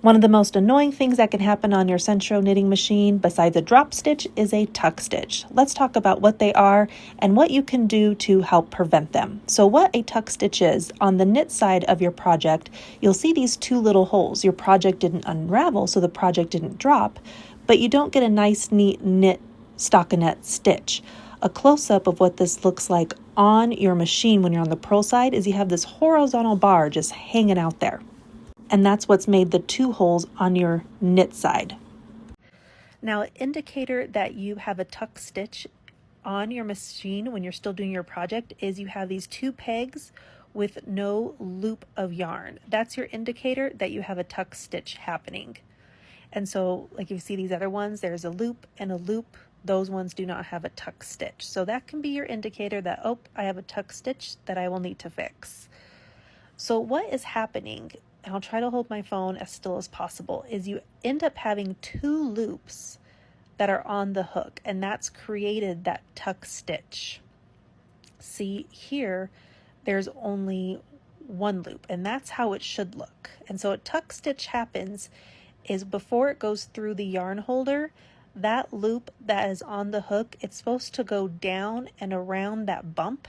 One of the most annoying things that can happen on your Sentro knitting machine besides a drop stitch is a tuck stitch. Let's talk about what they are and what you can do to help prevent them. So what a tuck stitch is, on the knit side of your project, you'll see these two little holes. Your project didn't unravel, so the project didn't drop, but you don't get a nice neat knit stockinette stitch. A close-up of what this looks like on your machine when you're on the purl side is you have this horizontal bar just hanging out there. And that's what's made the two holes on your knit side. Now, an indicator that you have a tuck stitch on your machine when you're still doing your project is you have these two pegs with no loop of yarn. That's your indicator that you have a tuck stitch happening. And so, like you see these other ones, there's a loop and a loop. Those ones do not have a tuck stitch. So that can be your indicator that, oh, I have a tuck stitch that I will need to fix. So what is happening, and I'll try to hold my phone as still as possible, is you end up having two loops that are on the hook, and that's created that tuck stitch. See here, there's only one loop, and that's how it should look. And so a tuck stitch happens is before it goes through the yarn holder, that loop that is on the hook, it's supposed to go down and around that bump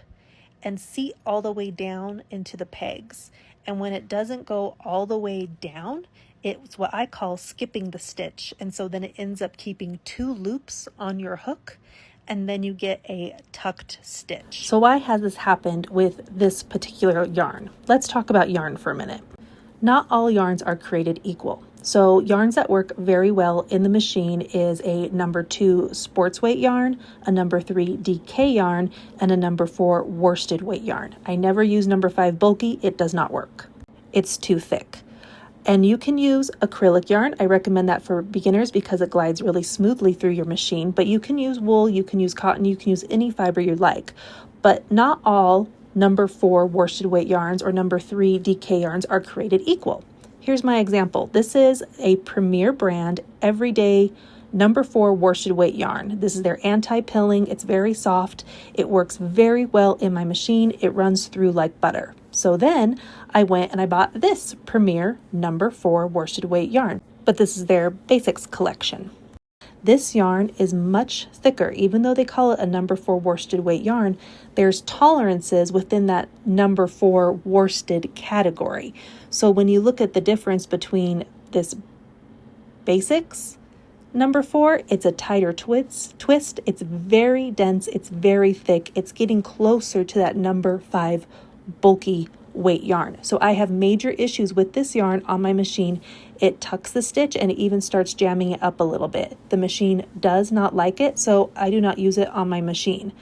and seat all the way down into the pegs. And when it doesn't go all the way down, it's what I call skipping the stitch. And so then it ends up keeping two loops on your hook, and then you get a tucked stitch. So why has this happened with this particular yarn? Let's talk about yarn for a minute. Not all yarns are created equal. So yarns that work very well in the machine is a number 2 sports weight yarn, a number 3 DK yarn, and a number 4 worsted weight yarn. I never use number 5 bulky. It does not work. It's too thick. And you can use acrylic yarn. I recommend that for beginners because it glides really smoothly through your machine, but you can use wool, you can use cotton, you can use any fiber you like. But not all number 4 worsted weight yarns or number 3 DK yarns are created equal. Here's my example. This is a Premier brand everyday number 4 worsted weight yarn. This is their anti-pilling. It's very soft. It works very well in my machine. It runs through like butter. So then I went and I bought this Premier number 4 worsted weight yarn, but this is their basics collection. This yarn is much thicker. Even though they call it a number 4 worsted weight yarn, there's tolerances within that number 4 worsted category. So when you look at the difference between this basics number 4, it's a tighter twist. It's very dense. It's very thick. It's getting closer to that number 5 bulky weight yarn. So I have major issues with this yarn on my machine. It tucks the stitch and it even starts jamming it up a little bit. The machine does not like it, so I do not use it on my machine.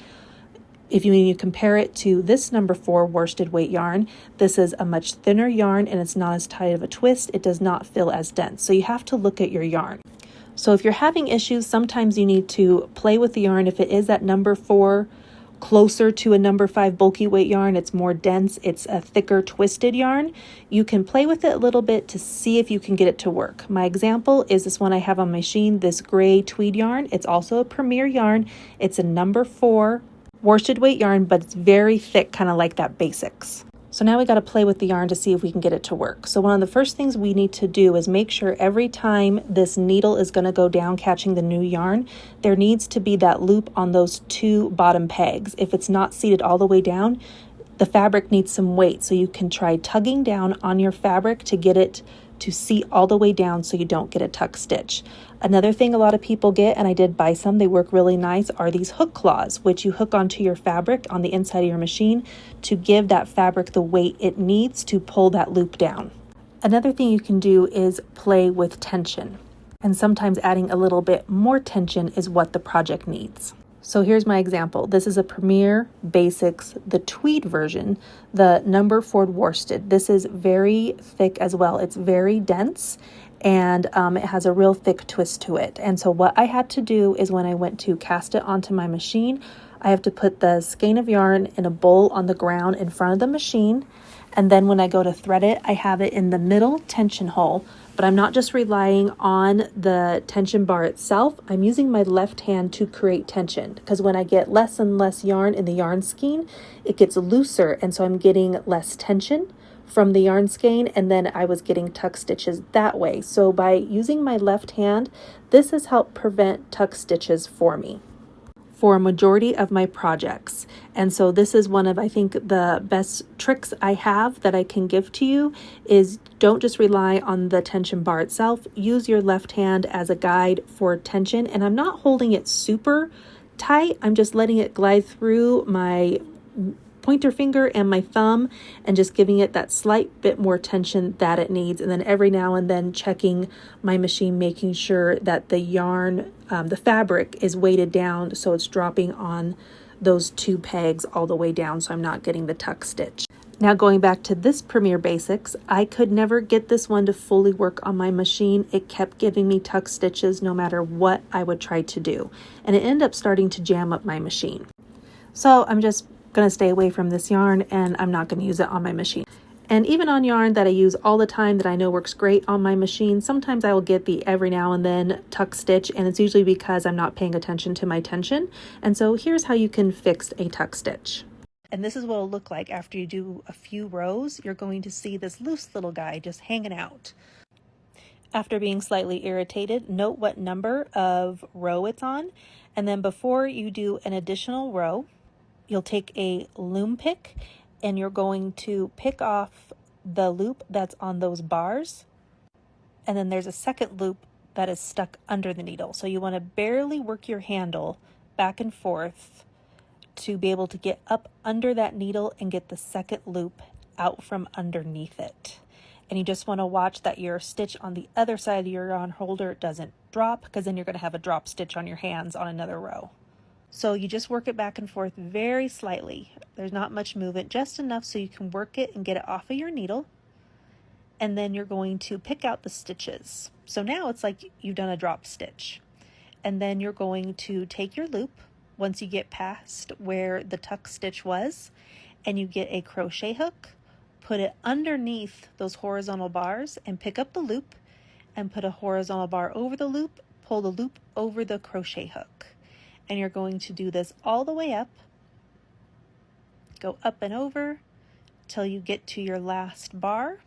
If you need to compare it to this number 4 worsted weight yarn, this is a much thinner yarn and it's not as tight of a twist. It does not feel as dense. So you have to look at your yarn. So if you're having issues, sometimes you need to play with the yarn. If it is that number 4 closer to a number 5 bulky weight yarn, it's more dense, it's a thicker twisted yarn, you can play with it a little bit to see if you can get it to work. My example is this one I have on my machine, this gray tweed yarn. It's also a Premier yarn. It's a number 4 worsted weight yarn, but it's very thick, kind of like that basics. So now we got to play with the yarn to see if we can get it to work. So one of the first things we need to do is make sure every time this needle is going to go down catching the new yarn, there needs to be that loop on those two bottom pegs. If it's not seated all the way down, the fabric needs some weight. So you can try tugging down on your fabric to get it to seat all the way down so you don't get a tuck stitch. Another thing a lot of people get, and I did buy some, they work really nice, are these hook claws, which you hook onto your fabric on the inside of your machine to give that fabric the weight it needs to pull that loop down. Another thing you can do is play with tension, and sometimes adding a little bit more tension is what the project needs. So here's my example. This is a Premier Basics, the tweed version, the number 4 worsted. This is very thick as well. It's very dense and it has a real thick twist to it. And so what I had to do is when I went to cast it onto my machine, I have to put the skein of yarn in a bowl on the ground in front of the machine. And then when I go to thread it, I have it in the middle tension hole. But I'm not just relying on the tension bar itself. I'm using my left hand to create tension because when I get less and less yarn in the yarn skein, it gets looser. And so I'm getting less tension from the yarn skein, and then I was getting tuck stitches that way. So by using my left hand, this has helped prevent tuck stitches for me for a majority of my projects. And so this is one of, I think, the best tricks I have that I can give to you is don't just rely on the tension bar itself. Use your left hand as a guide for tension. And I'm not holding it super tight. I'm just letting it glide through my pointer finger and my thumb and just giving it that slight bit more tension that it needs. And then every now and then checking my machine, making sure that the yarn, the fabric is weighted down so it's dropping on those 2 pegs all the way down so I'm not getting the tuck stitch. Now going back to this Premier Basics, I could never get this one to fully work on my machine. It kept giving me tuck stitches no matter what I would try to do. And it ended up starting to jam up my machine. So I'm just going to stay away from this yarn and I'm not going to use it on my machine. And even on yarn that I use all the time that I know works great on my machine, sometimes I will get the every now and then tuck stitch, and it's usually because I'm not paying attention to my tension. And so here's how you can fix a tuck stitch. And this is what it'll look like after you do a few rows. You're going to see this loose little guy just hanging out. After being slightly irritated, note what number of row it's on. And then before you do an additional row, you'll take a loom pick and you're going to pick off the loop that's on those bars. And then there's a second loop that is stuck under the needle. So you want to barely work your handle back and forth to be able to get up under that needle and get the second loop out from underneath it. And you just want to watch that your stitch on the other side of your yarn holder doesn't drop, because then you're going to have a drop stitch on your hands on another row. So you just work it back and forth very slightly. There's not much movement, just enough so you can work it and get it off of your needle. And then you're going to pick out the stitches. So now it's like you've done a drop stitch. And then you're going to take your loop once you get past where the tuck stitch was, and you get a crochet hook, put it underneath those horizontal bars and pick up the loop and put a horizontal bar over the loop, pull the loop over the crochet hook. And you're going to do this all the way up, go up and over till you get to your last bar.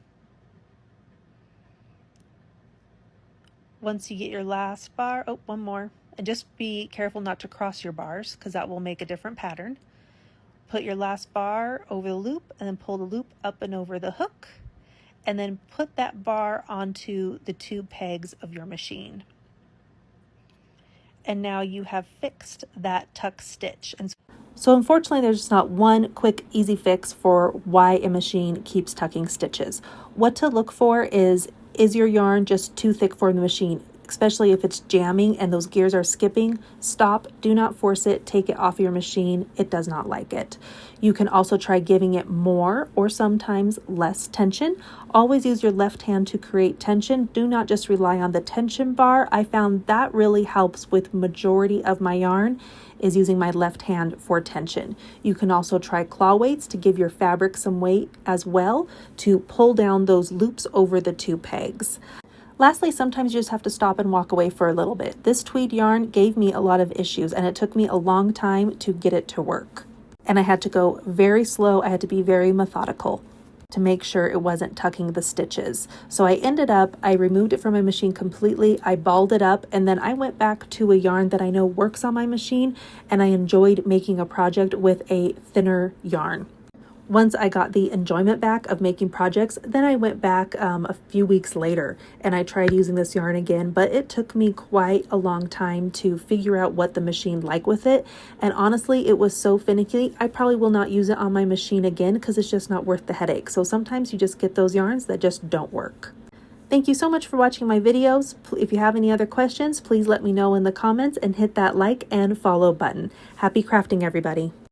Once you get your last bar, oh, one more, and just be careful not to cross your bars because that will make a different pattern. Put your last bar over the loop and then pull the loop up and over the hook, and then put that bar onto the 2 pegs of your machine. And now you have fixed that tuck stitch. And so unfortunately, there's just not one quick, easy fix for why a machine keeps tucking stitches. What to look for is your yarn just too thick for the machine? Especially if it's jamming and those gears are skipping, stop, do not force it, take it off your machine. It does not like it. You can also try giving it more or sometimes less tension. Always use your left hand to create tension. Do not just rely on the tension bar. I found that really helps with majority of my yarn is using my left hand for tension. You can also try claw weights to give your fabric some weight as well to pull down those loops over the 2 pegs. Lastly, sometimes you just have to stop and walk away for a little bit. This tweed yarn gave me a lot of issues and it took me a long time to get it to work. And I had to go very slow. I had to be very methodical to make sure it wasn't tucking the stitches. So I removed it from my machine completely. I balled it up and then I went back to a yarn that I know works on my machine, and I enjoyed making a project with a thinner yarn. Once I got the enjoyment back of making projects, then I went back a few weeks later and I tried using this yarn again, but it took me quite a long time to figure out what the machine liked with it. And honestly, it was so finicky. I probably will not use it on my machine again because it's just not worth the headache. So sometimes you just get those yarns that just don't work. Thank you so much for watching my videos. If you have any other questions, please let me know in the comments and hit that like and follow button. Happy crafting, everybody.